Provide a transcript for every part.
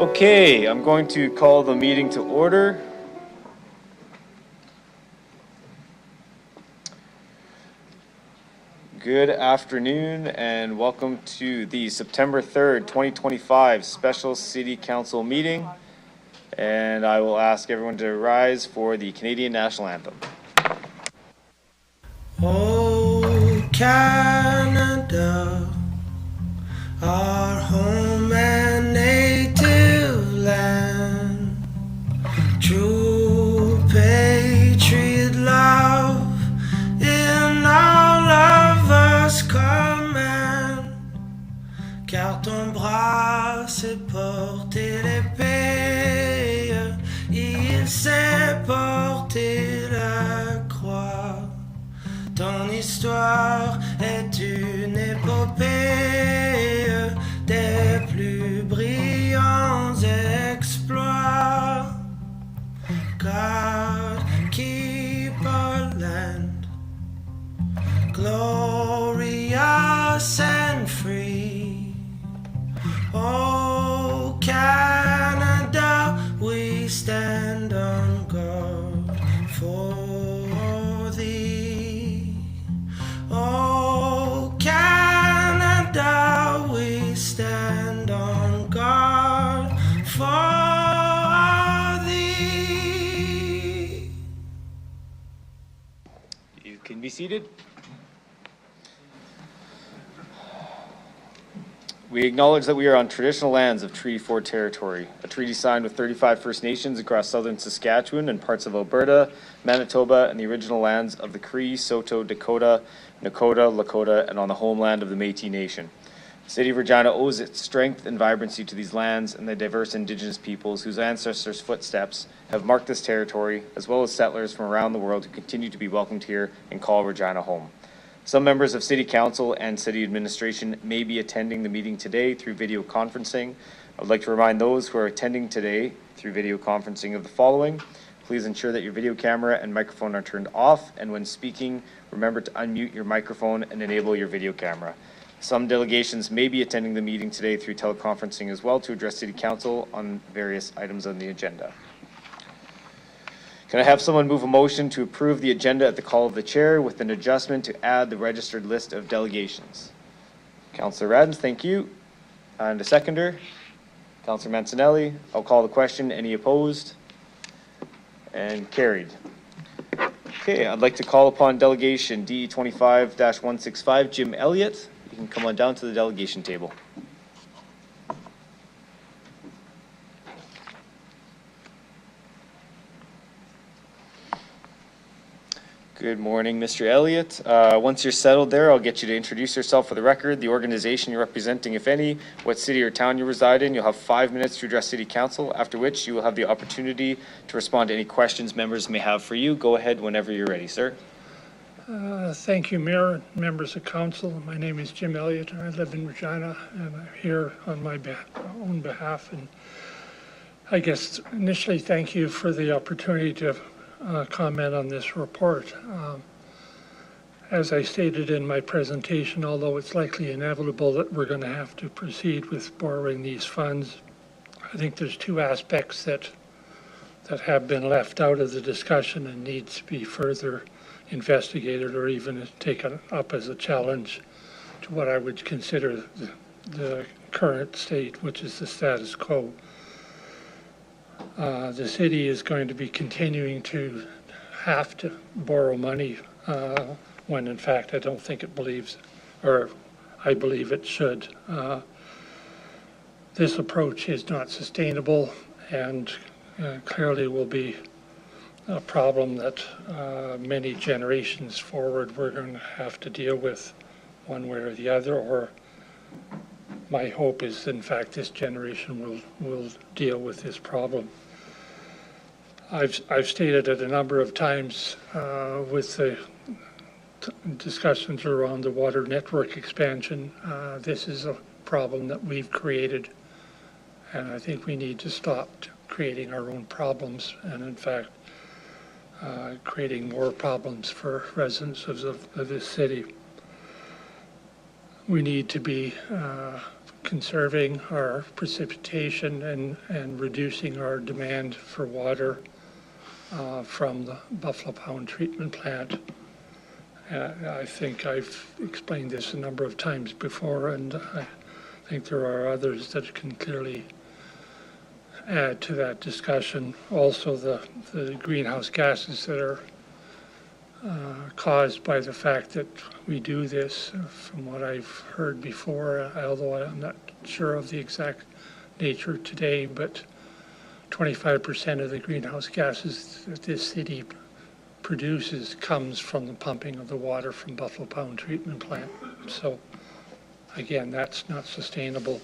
Okay, I'm going to call the meeting to order. Good afternoon and welcome to the September 3rd, 2025 special City Council meeting. And I will ask everyone to rise for the Canadian National Anthem. Oh, Canada, our home and native land, true patriot love in all of us command, car ton bras s'est porté l'épée, il s'est porté la croix. Ton histoire est une épopée des plus brillants exploits. God, keep our land glorious and free. Oh, Canada, we stand on guard for thee. Oh, Canada, we stand on guard for thee. You can be seated. We acknowledge that we are on traditional lands of Treaty 4 territory, a treaty signed with 35 First Nations across southern Saskatchewan and parts of Alberta, Manitoba, and the original lands of the Cree, Saulteaux, Dakota, Nakota, Lakota, and on the homeland of the Métis Nation. The City of Regina owes its strength and vibrancy to these lands and the diverse Indigenous peoples whose ancestors' footsteps have marked this territory, as well as settlers from around the world who continue to be welcomed here and call Regina home. Some members of City Council and City Administration may be attending the meeting today through video conferencing. I would like to remind those who are attending today through video conferencing of the following. Please ensure that your video camera and microphone are turned off, and when speaking, remember to unmute your microphone and enable your video camera. Some delegations may be attending the meeting today through teleconferencing as well to address City Council on various items on the agenda. Can I have someone move a motion to approve the agenda at the call of the chair with an adjustment to add the registered list of delegations? Councillor Radens, thank you. And a seconder? Councillor Mancinelli. I'll call the question. Any opposed? And carried. Okay, I'd like to call upon delegation D25-165, Jim Elliott. You can come on down to the delegation table. Good morning, Mr. Elliott. Once you're settled there, I'll get you to introduce yourself for the record, the organization you're representing, if any, what city or town you reside in. You'll have 5 minutes to address City Council, after which you will have the opportunity to respond to any questions members may have for you. Go ahead whenever you're ready, sir. Thank you, Mayor, members of council. My name is Jim Elliott. I live in Regina, and I'm here on my own behalf. And I guess initially, thank you for the opportunity to comment on this report. As I stated in my presentation, although it's likely inevitable that we're going to have to proceed with borrowing these funds, I think there's two aspects that have been left out of the discussion and needs to be further investigated or even taken up as a challenge to what I would consider the current state, which is the status quo. The city is going to be continuing to have to borrow money when in fact I don't think it believes, or I believe it should. This approach is not sustainable and clearly will be a problem that many generations forward we're going to have to deal with one way or the other, or my hope is in fact this generation will deal with this problem. I've stated it a number of times with the discussions around the water network expansion. This is a problem that we've created, and I think we need to stop creating our own problems and in fact creating more problems for residents of this city. We need to be conserving our precipitation and reducing our demand for water from the Buffalo Pound treatment plant. I think I've explained this a number of times before, and I think there are others that can clearly add to that discussion. Also, the greenhouse gases that are caused by the fact that we do this, from what I've heard before, although I'm not sure of the exact nature today, but 25% of the greenhouse gases that this city produces comes from the pumping of the water from Buffalo Pound treatment plant. So again, that's not sustainable.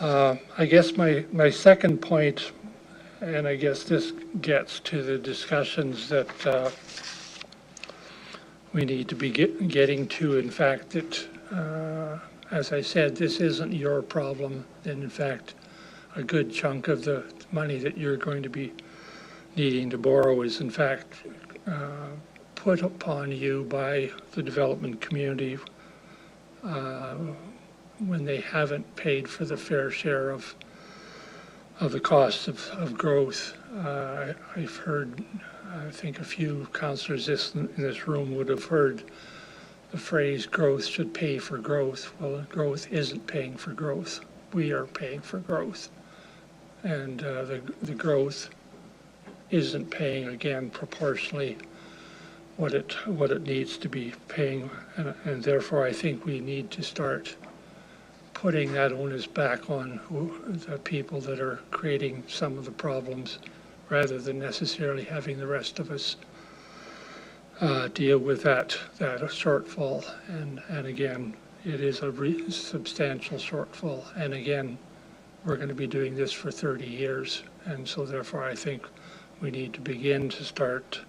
I guess my second point, and I guess this gets to the discussions that we need to be getting to, in fact, that, as I said, this isn't your problem, and in fact, a good chunk of the money that you're going to be needing to borrow is in fact put upon you by the development community when they haven't paid for the fair share of the costs of growth. I've heard, I think a few councillors in this room would have heard the phrase growth should pay for growth. Well, growth isn't paying for growth. We are paying for growth. And the growth isn't paying, again, proportionally what it needs to be paying. And therefore, I think we need to start putting that onus back on the people that are creating some of the problems, rather than necessarily having the rest of us deal with that shortfall. And again, it is a substantial shortfall. And again, we're going to be doing this for 30 years. And so therefore, I think we need to begin to start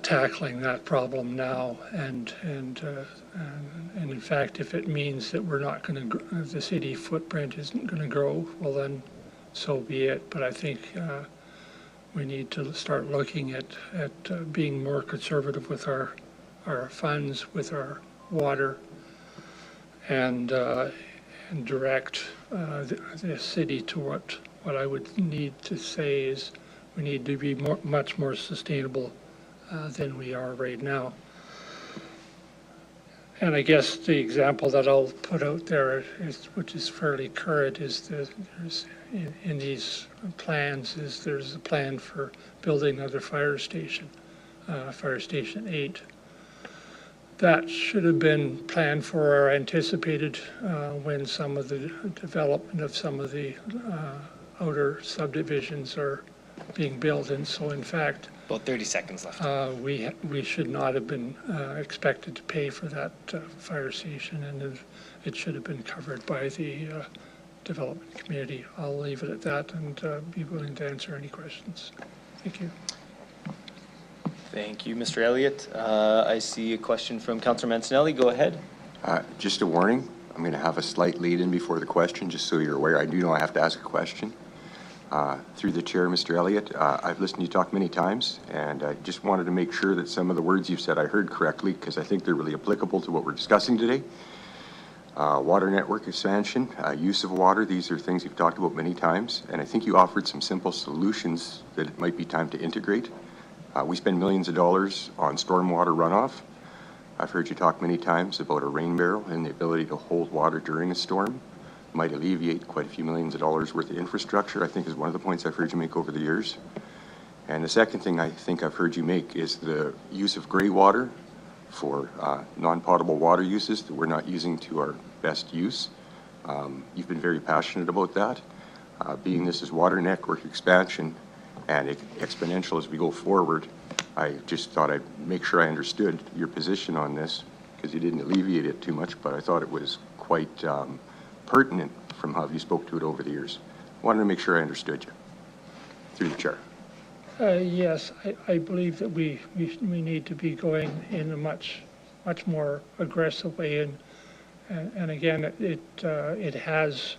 tackling that problem now. And in fact, if it means that we're not going to, the city footprint isn't going to grow, well then, so be it. But I think we need to start looking at being more conservative with our funds, with our water, and direct the city to what I would need to say is we need to be much more sustainable than we are right now. And I guess the example that I'll put out there, which is fairly current, is there's in these plans there's a plan for building another fire station, Fire Station 8. That should have been planned for or anticipated when some of the development of some of the outer subdivisions are being built. And so in fact, About 30 seconds left. we should not have been expected to pay for that fire station, and it should have been covered by the development community. I'll leave it at that and be willing to answer any questions. Thank you. Thank you, Mr. Elliott. I see a question from Councillor Mancinelli. Go ahead. Just a warning, I'm going to have a slight lead in before the question, just so you're aware. I do know I have to ask a question. Through the chair, Mr. Elliott, I've listened to you talk many times, and I just wanted to make sure that some of the words you've said I heard correctly, because I think they're really applicable to what we're discussing today. Water network expansion, use of water, these are things you've talked about many times, and I think you offered some simple solutions that it might be time to integrate. We spend millions of dollars on stormwater runoff. I've heard you talk many times about a rain barrel and the ability to hold water during a storm. Might alleviate quite a few millions of dollars worth of infrastructure, I think is one of the points I've heard you make over the years. And the second thing I think I've heard you make is the use of gray water for non-potable water uses that we're not using to our best use. You've been very passionate about that. Being this is water network expansion and exponential as we go forward, I just thought I'd make sure I understood your position on this, because you didn't alleviate it too much, but I thought it was quite pertinent from how you spoke to it over the years. I wanted to make sure I understood you. Through the chair. Yes, I believe that we need to be going in a much more aggressive way, and again, it has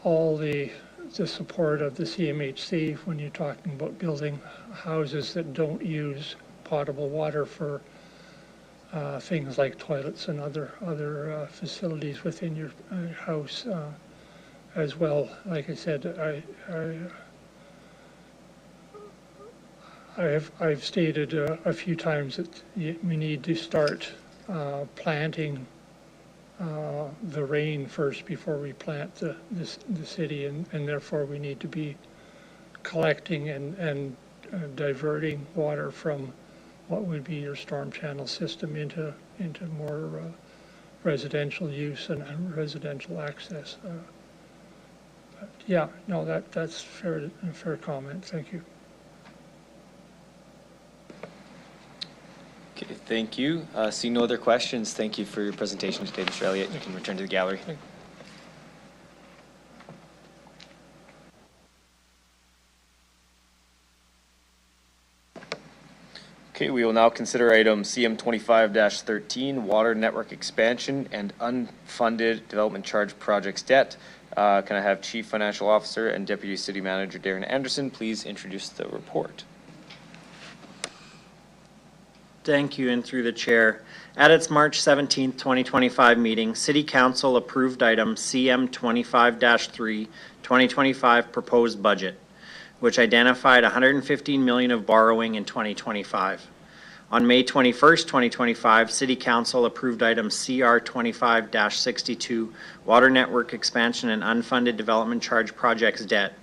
all the support of the CMHC when you're talking about building houses that don't use potable water for things like toilets and other facilities within your house as well. Like I said, I've stated a few times that we need to start planting the rain first before we plant the city, and therefore we need to be collecting and diverting water from what would be your storm channel system into more residential use and residential access. But yeah, no, that's a fair comment. Thank you. Okay, thank you. Seeing no other questions, thank you for your presentation today, Mr. Elliott. You can return to the gallery. Okay, we will now consider item CM 25-13, Water Network Expansion and Unfunded Development Charge Projects Debt. Can I have Chief Financial Officer and Deputy City Manager Darren Anderson please introduce the report? Thank you, and through the chair. At its March 17th, 2025 meeting, City Council approved item CM 25-3, 2025 proposed budget, which identified $115 million of borrowing in 2025. On May 21st, 2025, City Council approved item CR 25-62, Water Network Expansion and Unfunded Development Charge Projects Debt,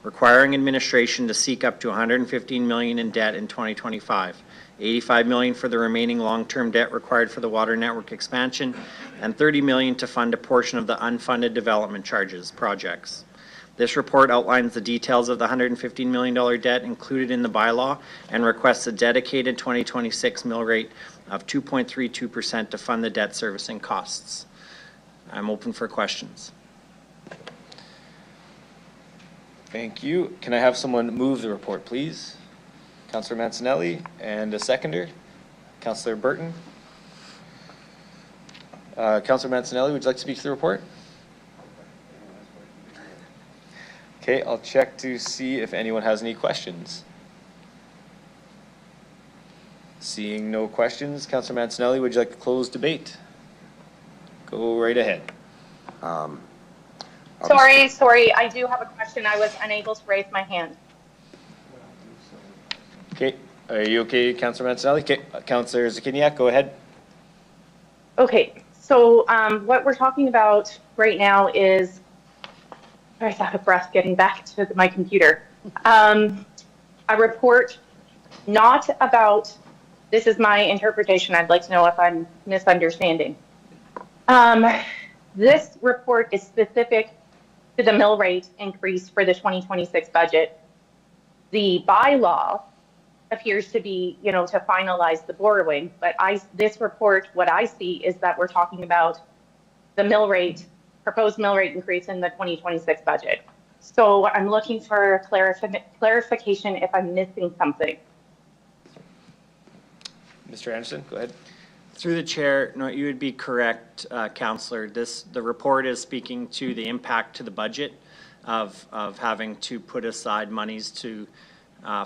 requiring administration to seek up to $115 million in debt in 2025. $85 million for the remaining long-term debt required for the water network expansion, and $30 million to fund a portion of the unfunded development charges projects. This report outlines the details of the $115 million debt included in the bylaw and requests a dedicated 2026 mill rate of 2.32% to fund the debt servicing costs. I'm open for questions. Thank you. Can I have someone move the report, please? Councillor Mancinelli, and a seconder, Councillor Burton. Councillor Mancinelli, would you like to speak to the report? Okay, I'll check to see if anyone has any questions. Seeing no questions, Councillor Mancinelli, would you like to close debate? Go right ahead. Sorry, I do have a question. I was unable to raise my hand. Okay, are you okay, Councillor Mancinelli? Okay, Councillor Zakiniak, go ahead. Okay, so what we're talking about right now is, I was out of breath getting back to my computer. A report not about, this is my interpretation, I'd like to know if I'm misunderstanding. This report is specific to the mill rate increase for the 2026 budget. The bylaw appears to be, to finalize the borrowing, but this report, what I see is that we're talking about the mill rate, proposed mill rate increase in the 2026 budget. So I'm looking for clarification if I'm missing something. Mr. Anderson, go ahead. Through the chair, no, you would be correct, Councillor. The report is speaking to the impact to the budget of having to put aside monies to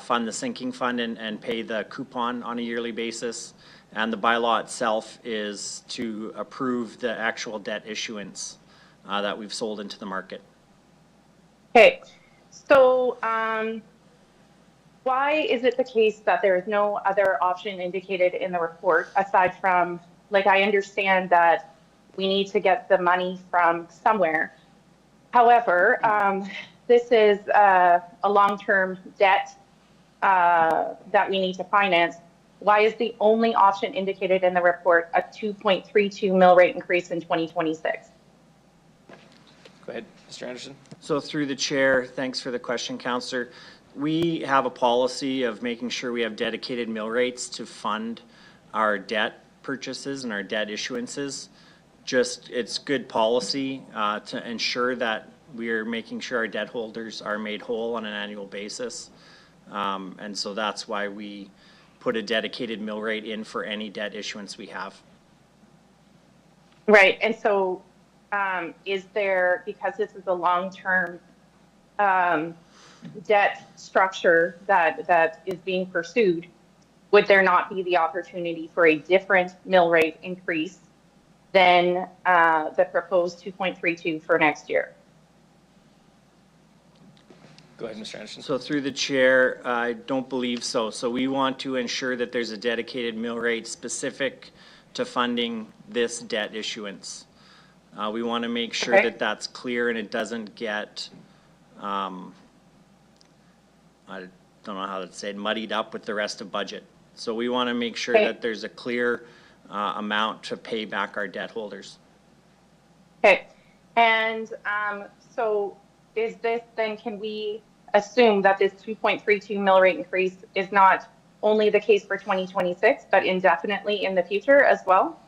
fund the sinking fund and pay the coupon on a yearly basis. And the bylaw itself is to approve the actual debt issuance that we've sold into the market. Okay, so why is it the case that there is no other option indicated in the report aside from, like, I understand that we need to get the money from somewhere. However, this is a long-term debt that we need to finance. Why is the only option indicated in the report a 2.32 mill rate increase in 2026? Go ahead, Mr. Anderson. So through the chair, thanks for the question, Councillor. We have a policy of making sure we have dedicated mill rates to fund our debt purchases and our debt issuances. It's good policy to ensure that we're making sure our debt holders are made whole on an annual basis. And so that's why we put a dedicated mill rate in for any debt issuance we have. Right, and so is there, because this is a long-term debt structure that is being pursued, would there not be the opportunity for a different mill rate increase than the proposed 2.32 for next year? Go ahead, Mr. Anderson. So through the chair, I don't believe so. So we want to ensure that there's a dedicated mill rate specific to funding this debt issuance. We want to make sure that that's clear and it doesn't get, I don't know how to say it, muddied up with the rest of budget. So we want to make sure that there's a clear amount to pay back our debt holders. Okay, and so is this then, can we assume that this 2.32 mill rate increase is not only the case for 2026, but indefinitely in the future as well?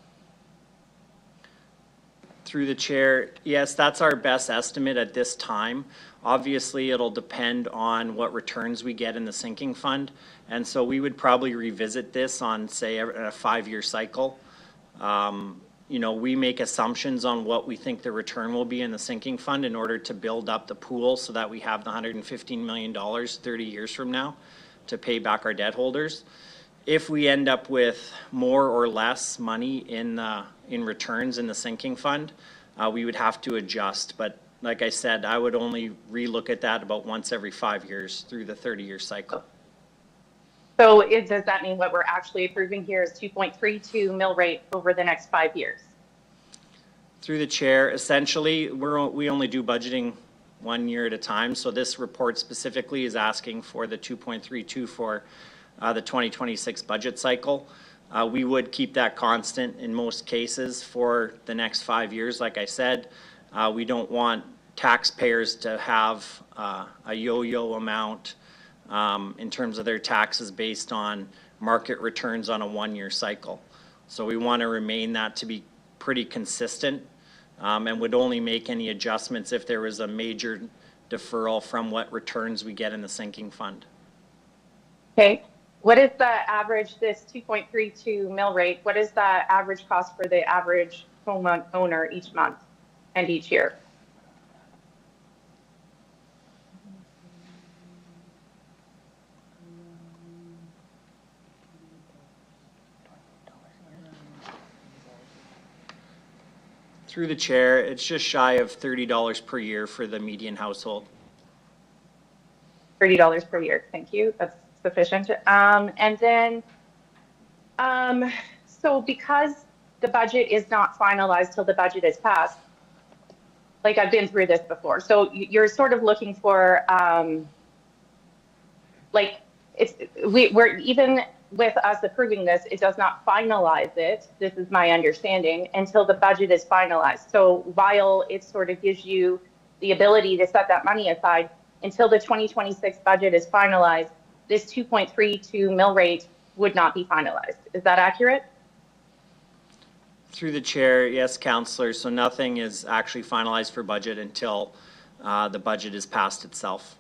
Through the chair, yes, that's our best estimate at this time. Obviously, it'll depend on what returns we get in the sinking fund. And so we would probably revisit this on, say, a 5-year cycle. You know, we make assumptions on what we think the return will be in the sinking fund in order to build up the pool so that we have the $115 million 30 years from now to pay back our debt holders. If we end up with more or less money in returns in the sinking fund, we would have to adjust. But like I said, I would only relook at that about once every 5 years through the 30-year cycle. So does that mean what we're actually approving here is 2.32 mill rate over the next 5 years? Through the chair, essentially, we only do budgeting 1 year at a time. So this report specifically is asking for the 2.32 for the 2026 budget cycle. We would keep that constant in most cases for the next 5 years. Like I said, we don't want taxpayers to have a yo-yo amount in terms of their taxes based on market returns on a 1-year cycle. So we want to remain that to be pretty consistent and would only make any adjustments if there was a major deferral from what returns we get in the sinking fund. Okay. What is the average, this 2.32 mill rate, what is the average cost for the average homeowner each month and each year? Through the chair, it's just shy of $30 per year for the median household. $30 per year, thank you, that's sufficient. And then, so because the budget is not finalized till the budget is passed, like I've been through this before, so you're sort of looking for, like, we're even with us approving this, it does not finalize it, this is my understanding, until the budget is finalized. So while it sort of gives you the ability to set that money aside, until the 2026 budget is finalized, this 2.32 mill rate would not be finalized. Is that accurate? Through the chair, yes, Councillor. So nothing is actually finalized for budget until the budget is passed itself.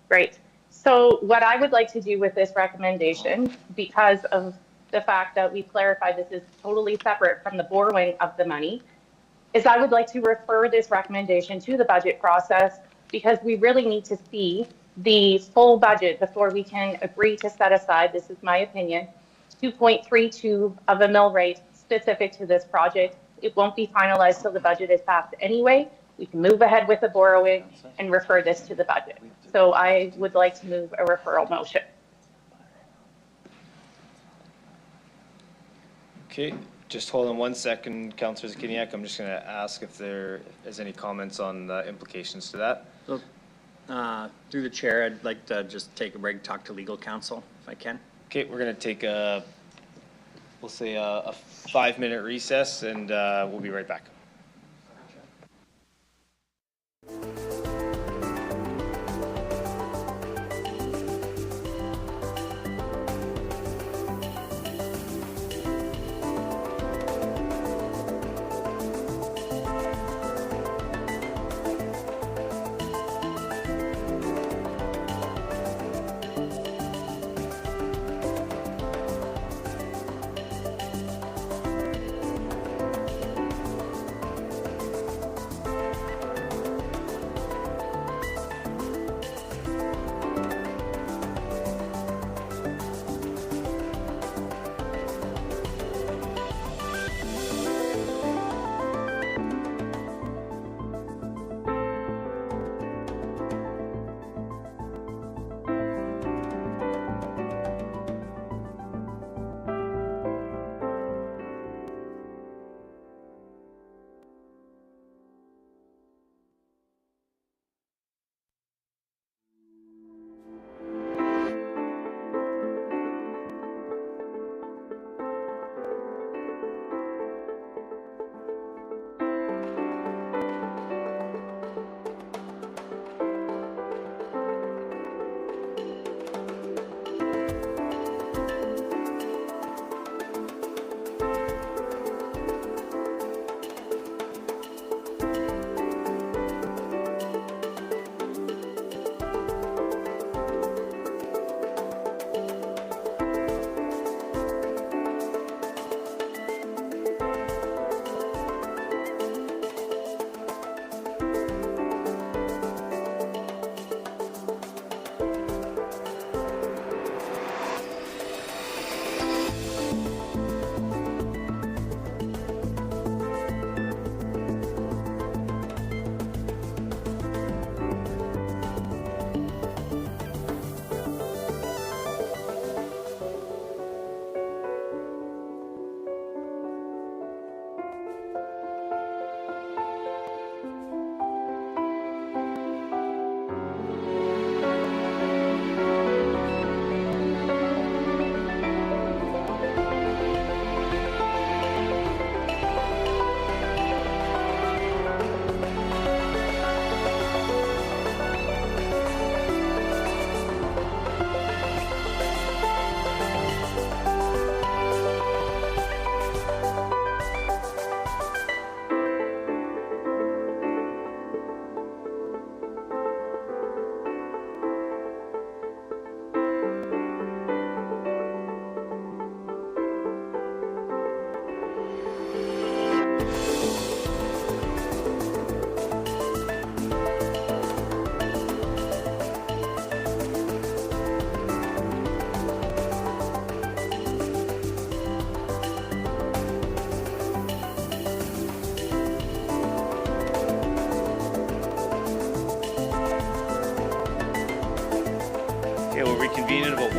Great. So what I would like to do with this recommendation, because of the fact that we clarified this is totally separate from the borrowing of the money, is I would like to refer this recommendation to the budget process because we really need to see the full budget before we can agree to set aside, this is my opinion, 2.32 of a mill rate specific to this project. It won't be finalized till the budget is passed anyway. We can move ahead with the borrowing and refer this to the budget. So I would like to move a referral motion. Okay, just hold on 1 second, Councillor Zakiniak. I'm just going to ask if there is any comments on the implications to that. So, through the chair, I'd like to just take a break, talk to legal counsel if I can. Okay, we're going to take a, we'll say a 5-minute recess and we'll be right back.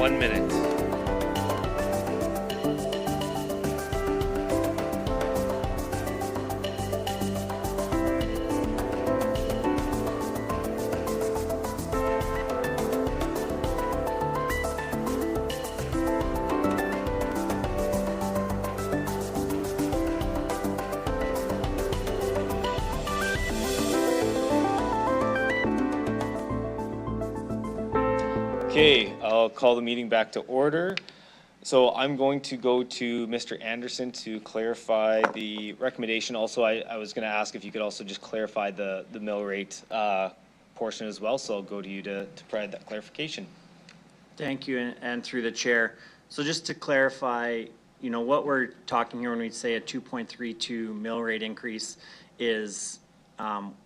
1 minute. Okay, I'll call the meeting back to order. So I'm going to go to Mr. Anderson to clarify the recommendation. Also, I was going to ask if you could also just clarify the mill rate portion as well. So I'll go to you to provide that clarification. Thank you, and through the chair. So just to clarify, you know, what we're talking here when we say a 2.32 mill rate increase is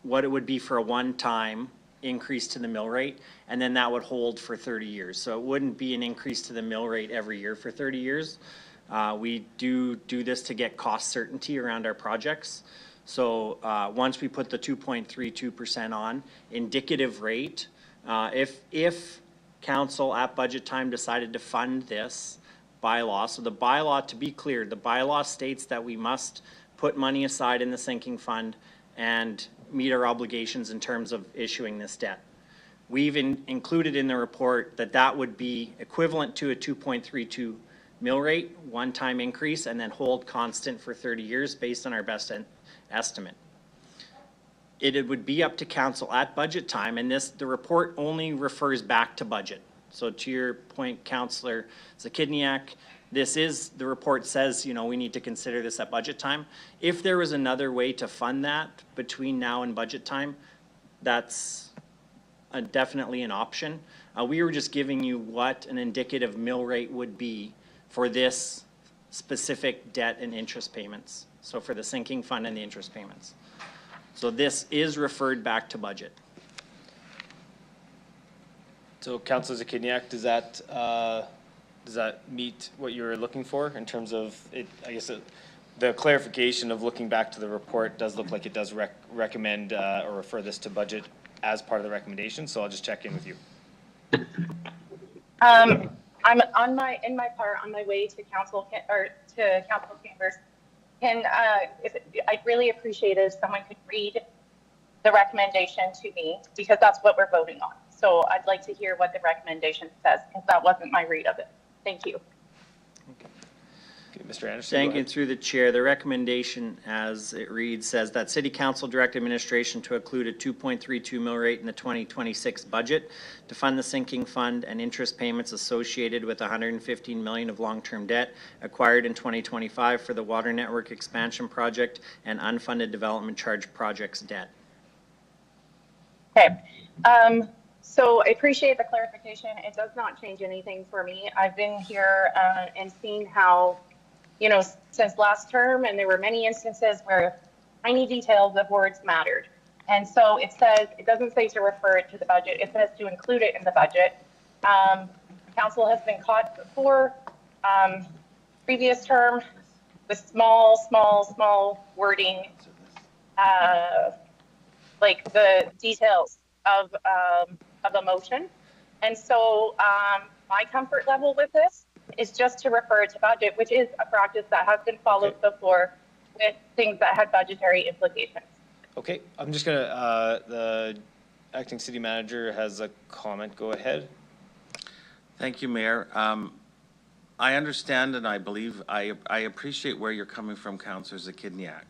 what it would be for a one-time increase to the mill rate, and then that would hold for 30 years. So it wouldn't be an increase to the mill rate every year for 30 years. We do this to get cost certainty around our projects. So once we put the 2.32% on, indicative rate, if council at budget time decided to fund this bylaw, so the bylaw, to be clear, the bylaw states that we must put money aside in the sinking fund and meet our obligations in terms of issuing this debt. We've included in the report that that would be equivalent to a 2.32 mill rate, one-time increase, and then hold constant for 30 years based on our best estimate. It would be up to council at budget time, and the report only refers back to budget. So to your point, Councillor Zakidniak, the report says, you know, we need to consider this at budget time. If there was another way to fund that between now and budget time, that's definitely an option. We were just giving you what an indicative mill rate would be for this specific debt and interest payments. So for the sinking fund and the interest payments. So this is referred back to budget. So Councillor Zakidniak, does that meet what you're looking for in terms of it? I guess the clarification of looking back to the report does look like it does recommend or refer this to budget as part of the recommendation. So I'll just check in with you. I'm on my way to council chambers. I'd really appreciate it if someone could read the recommendation to me, because that's what we're voting on. So I'd like to hear what the recommendation says, because that wasn't my read of it. Thank you. Okay, Mr. Anderson. Thank you. Through the chair, the recommendation as it reads says that City Council direct administration to include a 2.32 mill rate in the 2026 budget to fund the sinking fund and interest payments associated with 115 million of long-term debt acquired in 2025 for the water network expansion project and unfunded development charge projects debt. Okay. So I appreciate the clarification. It does not change anything for me. I've been here and seen how, you know, since last term, and there were many instances where tiny details of words mattered. And so it says, it doesn't say to refer it to the budget, it says to include it in the budget. Council has been caught before, previous term, with small wording, like the details of a motion. And so my comfort level with this is just to refer to budget, which is a practice that has been followed before with things that had budgetary implications. Okay, I'm just gonna, the acting city manager has a comment. Go ahead. Thank you, Mayor. I understand and I believe, I appreciate where you're coming from, Councillor Zakidniak.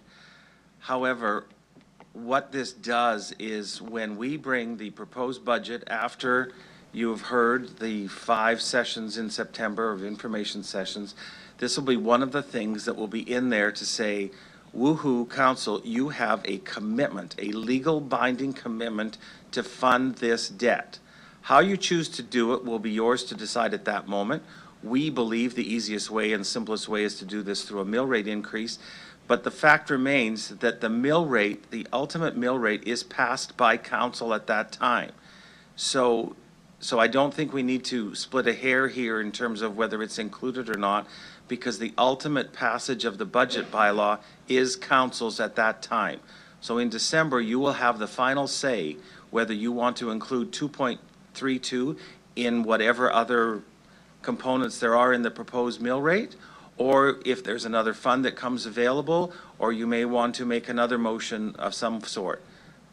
However, what this does is when we bring the proposed budget after you have heard the 5 sessions in September of information sessions, this will be one of the things that will be in there to say, woohoo, council, you have a commitment, a legal binding commitment to fund this debt. How you choose to do it will be yours to decide at that moment. We believe the easiest way and simplest way is to do this through a mill rate increase. But the fact remains that the mill rate, the ultimate mill rate, is passed by council at that time. So I don't think we need to split a hair here in terms of whether it's included or not, because the ultimate passage of the budget bylaw is council's at that time. So in December, you will have the final say whether you want to include 2.32 in whatever other components there are in the proposed mill rate, or if there's another fund that comes available, or you may want to make another motion of some sort.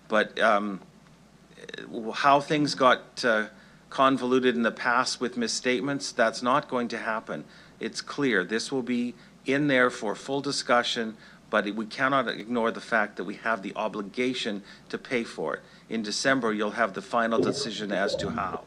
But how things got convoluted in the past with misstatements, that's not going to happen. It's clear. This will be in there for full discussion, but we cannot ignore the fact that we have the obligation to pay for it. In December, you'll have the final decision as to how.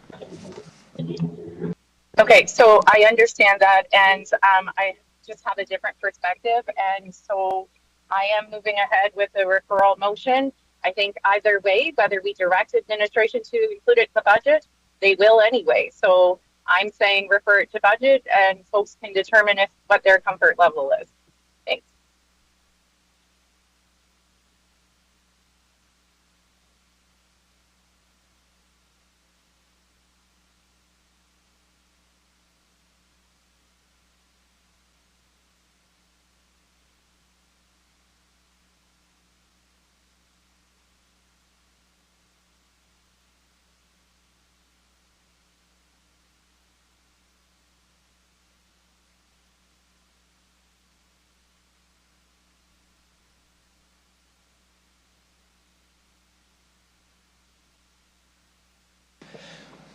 Okay, so I understand that, and I just have a different perspective, and so I am moving ahead with the referral motion. I think either way, whether we direct administration to include it in the budget, they will anyway. So I'm saying refer it to budget, and folks can determine what their comfort level is. Thanks.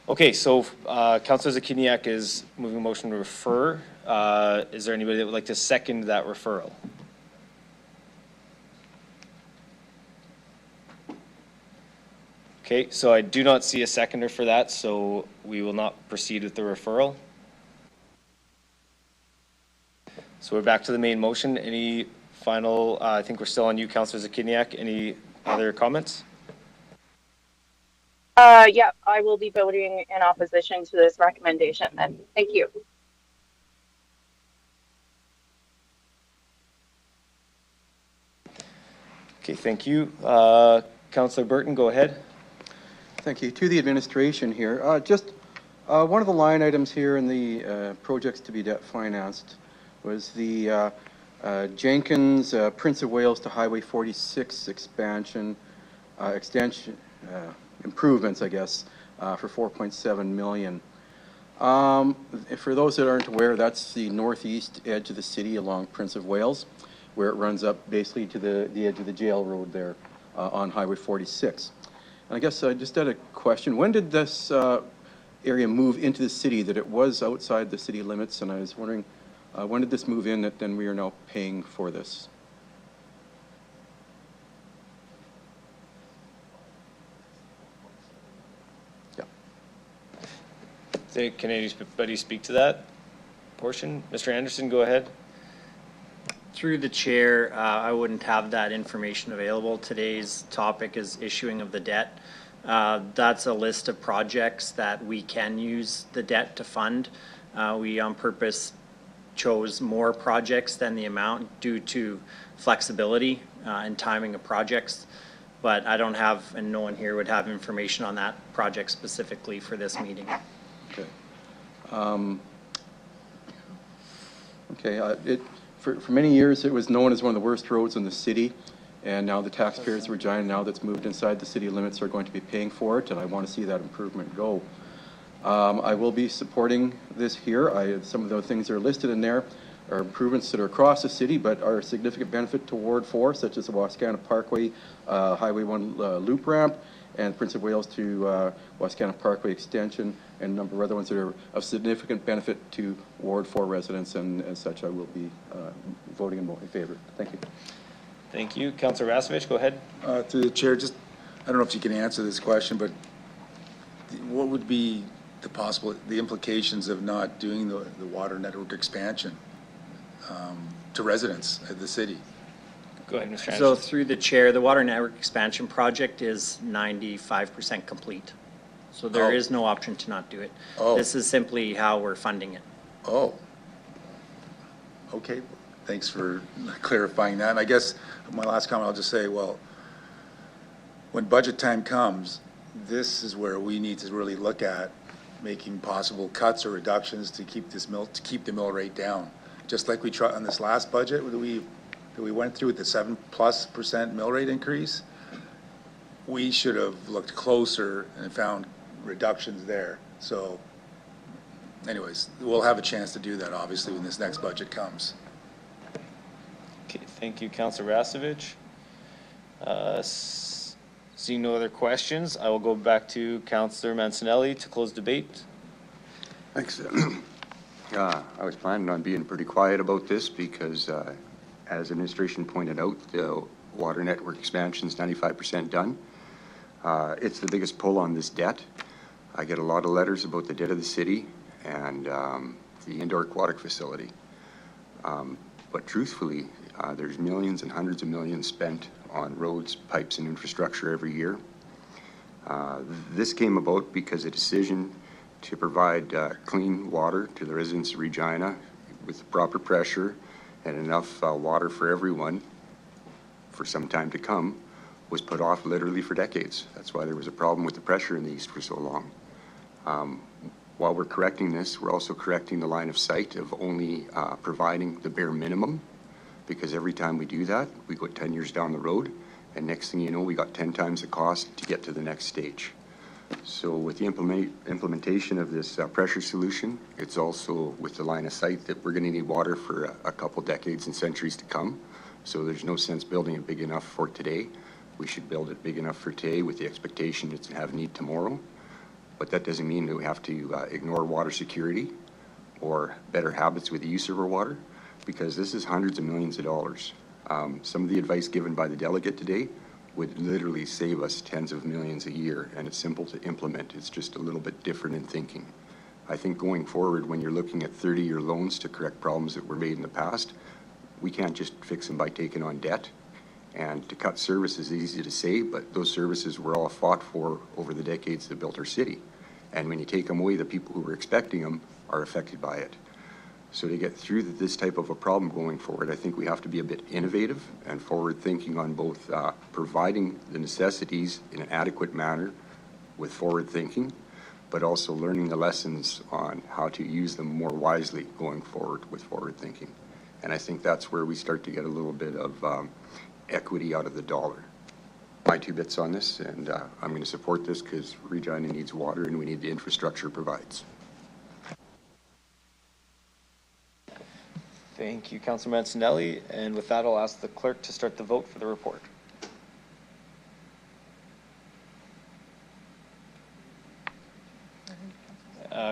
Okay, so Councillor Zakiniak is moving a motion to refer. Is there anybody that would like to second that referral? Okay, so I do not see a seconder for that, so we will not proceed with the referral. So we're back to the main motion. Any final, I think we're still on you, Councillor Zakiniak. Any other comments? Yeah, I will be voting in opposition to this recommendation then. Thank you. Okay, thank you. Councillor Burton, go ahead. Thank you. To the administration here, just one of the line items here in the projects to be debt financed was the Jenkins, Prince of Wales to Highway 46 extension, improvements, I guess, for $4.7 million. For those that aren't aware, that's the northeast edge of the city along Prince of Wales, where it runs up basically to the edge of the jail road there on Highway 46. And I guess I just had a question. When did this area move into the city, that it was outside the city limits? And I was wondering, when did this move in that then we are now paying for this? Can anybody speak to that portion? Mr. Anderson, go ahead. Through the chair, I wouldn't have that information available. Today's topic is issuing of the debt. That's a list of projects that we can use the debt to fund. We on purpose chose more projects than the amount due to flexibility and timing of projects. But I don't have, and no one here would have information on that project specifically for this meeting. Okay. For many years, it was known as one of the worst roads in the city, and now the taxpayers of Regina, now that's moved inside the city limits, are going to be paying for it, and I want to see that improvement go. I will be supporting this here. Some of the things that are listed in there are improvements that are across the city, but are a significant benefit to Ward 4, such as the Wascana Parkway, Highway 1 loop ramp, and Prince of Wales to Wascana Parkway extension, and a number of other ones that are of significant benefit to Ward 4 residents, and as such, I will be voting in favor. Thank you. Thank you. Councillor Rasevich, go ahead. Through the chair, just, I don't know if you can answer this question, but what would be the implications of not doing the water network expansion to residents of the city? Go ahead, Mr. Anderson. So through the chair, the water network expansion project is 95% complete. So there is no option to not do it. Oh. This is simply how we're funding it. Oh. Okay, thanks for clarifying that. And I guess my last comment, I'll just say, well, when budget time comes, this is where we need to really look at making possible cuts or reductions to keep the mill rate down. Just like we tried on this last budget that we went through with the 7+% mill rate increase, we should have looked closer and found reductions there. So anyways, we'll have a chance to do that, obviously, when this next budget comes. Okay, thank you, Councilor Rasevich. Seeing no other questions, I will go back to Councilor Mancinelli to close debate. Thanks. I was planning on being pretty quiet about this because, as administration pointed out, the water network expansion is 95% done. It's the biggest pull on this debt. I get a lot of letters about the debt of the city and the indoor aquatic facility. But truthfully, there's millions and hundreds of millions spent on roads, pipes, and infrastructure every year. This came about because a decision to provide clean water to the residents of Regina with the proper pressure and enough water for everyone for some time to come was put off literally for decades. That's why there was a problem with the pressure in the east for so long. While we're correcting this, we're also correcting the line of sight of only providing the bare minimum, because every time we do that, we go 10 years down the road, and next thing you know, we got 10 times the cost to get to the next stage. So with the implementation of this pressure solution, it's also with the line of sight that we're going to need water for a couple decades and centuries to come. So there's no sense building it big enough for today. We should build it big enough for today with the expectation it's to have need tomorrow. But that doesn't mean that we have to ignore water security or better habits with the use of our water, because this is hundreds of millions of dollars. Some of the advice given by the delegate today would literally save us tens of millions a year, and it's simple to implement. It's just a little bit different in thinking. I think going forward, when you're looking at 30-year loans to correct problems that were made in the past, we can't just fix them by taking on debt. And to cut service is easy to say, but those services were all fought for over the decades that built our city. And when you take them away, the people who were expecting them are affected by it. So to get through this type of a problem going forward, I think we have to be a bit innovative and forward thinking on both providing the necessities in an adequate manner with forward thinking, but also learning the lessons on how to use them more wisely going forward with forward thinking. And I think that's where we start to get a little bit of equity out of the dollar. My 2 bits on this, and I'm going to support this because Regina needs water and we need the infrastructure it provides. Thank you, Councilor Mancinelli. And with that, I'll ask the clerk to start the vote for the report.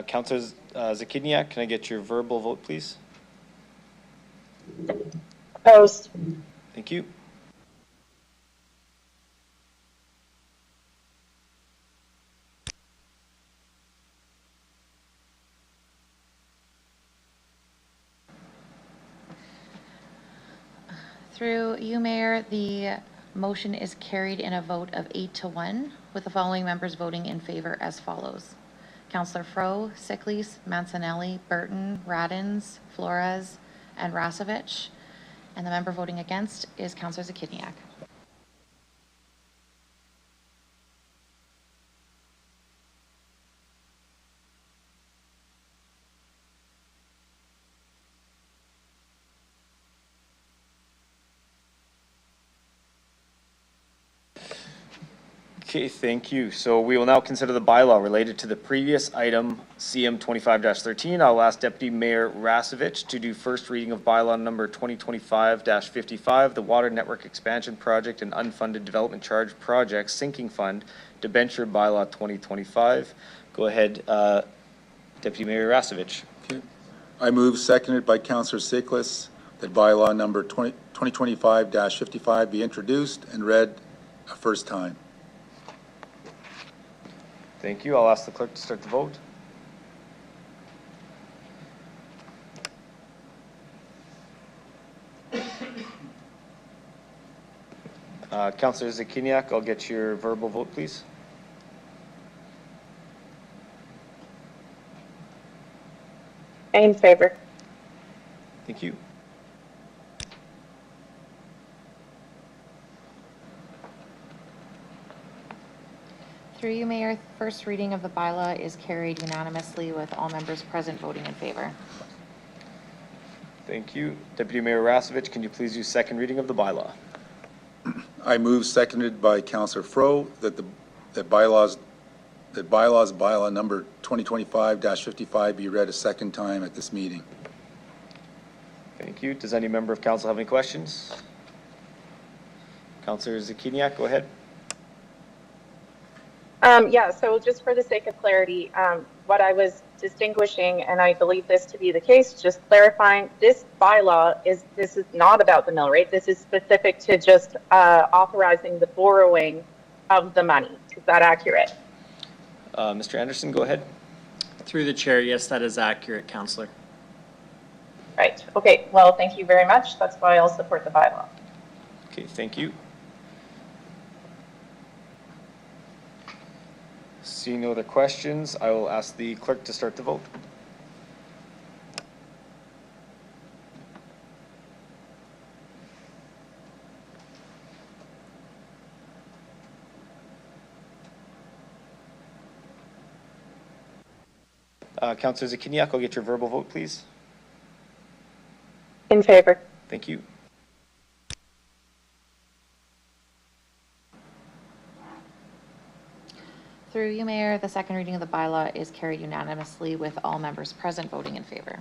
Councilor Zakidniak, can I get your verbal vote, please? Opposed. Thank you. Through you, Mayor, the motion is carried in a vote of 8-1, with the following members voting in favor as follows. Councillor Fro, Sickles, Mancinelli, Burton, Radins, Flores, and Rasevich. And the member voting against is Councillor Zakidniak. Okay, thank you. So we will now consider the bylaw related to the previous item, CM 25-13. I'll ask Deputy Mayor Rasevich to do first reading of bylaw number 2025-55, the Water Network Expansion Project and Unfunded Development Charge Project Sinking Fund, Debenture Bylaw 2025. Go ahead, Deputy Mayor Rasevich. Okay. I move, seconded by Councillor Sickles, that bylaw number 2025-55 be introduced and read a first time. Thank you. I'll ask the clerk to start the vote. Councillor Zakidniak, I'll get your verbal vote, please. In favor. Thank you. Through you, Mayor, first reading of the bylaw is carried unanimously with all members present voting in favor. Thank you. Deputy Mayor Rasevich, can you please do second reading of the bylaw? I move, seconded by Councillor Fro, that bylaw number 2025-55 be read a second time at this meeting. Thank you. Does any member of council have any questions? Councillor Zakiniak, go ahead. Yeah, so just for the sake of clarity, what I was distinguishing, and I believe this to be the case, just clarifying, this bylaw this is not about the mill rate. This is specific to just authorizing the borrowing of the money. Is that accurate? Mr. Anderson, go ahead. Through the chair, yes, that is accurate, Councillor. Right. Okay. Well, thank you very much. That's why I'll support the bylaw. Okay, thank you. Seeing no other questions, I will ask the clerk to start the vote. Councillor Zakiniak, I'll get your verbal vote, please. In favor. Thank you. Through you, Mayor, the second reading of the bylaw is carried unanimously with all members present voting in favor.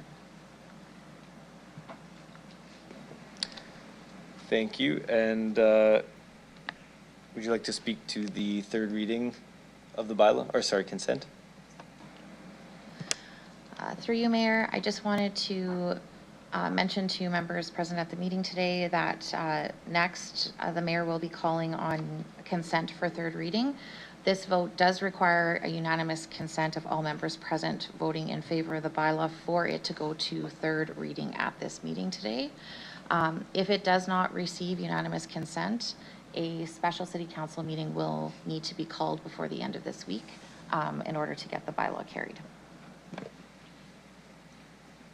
Thank you. And would you like to speak to the third reading of the bylaw, or sorry, consent? Through you, Mayor, I just wanted to mention to members present at the meeting today that next the mayor will be calling on consent for third reading. This vote does require a unanimous consent of all members present voting in favor of the bylaw for it to go to third reading at this meeting today. If it does not receive unanimous consent, a special city council meeting will need to be called before the end of this week in order to get the bylaw carried.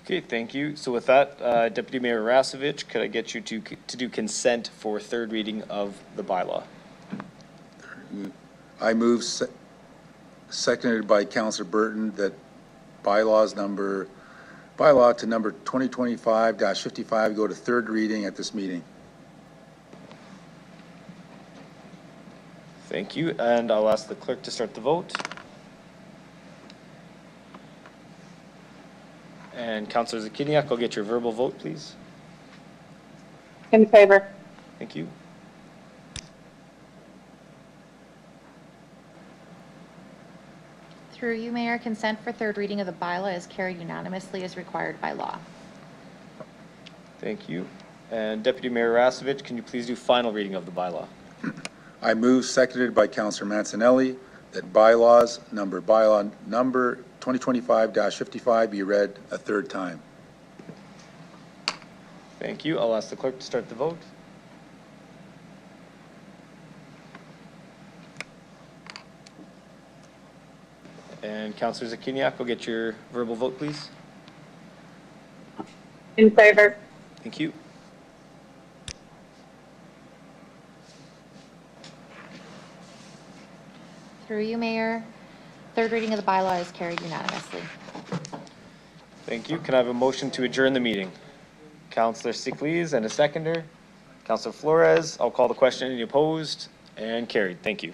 Okay, thank you. So with that, Deputy Mayor Rasevich, could I get you to do consent for third reading of the bylaw? I move, seconded by Councillor Burton, that bylaw to number 2025-55 go to third reading at this meeting. Thank you, and I'll ask the clerk to start the vote. And Councillor Zakiniak, I'll get your verbal vote, please. In favor. Thank you. Through you, Mayor, consent for third reading of the bylaw is carried unanimously as required by law. Thank you. And Deputy Mayor Rasevich, can you please do final reading of the bylaw? I move, seconded by Councillor Mancinelli, that bylaw number 2025-55 be read a third time. Thank you. I'll ask the clerk to start the vote. And Councillor Zakiniak, will get your verbal vote, please. In favor. Thank you. Through you, Mayor, third reading of the bylaw is carried unanimously. Thank you. Can I have a motion to adjourn the meeting? Councillor Siklees and a seconder. Councillor Flores, I'll call the question. Any opposed? And carried. Thank you.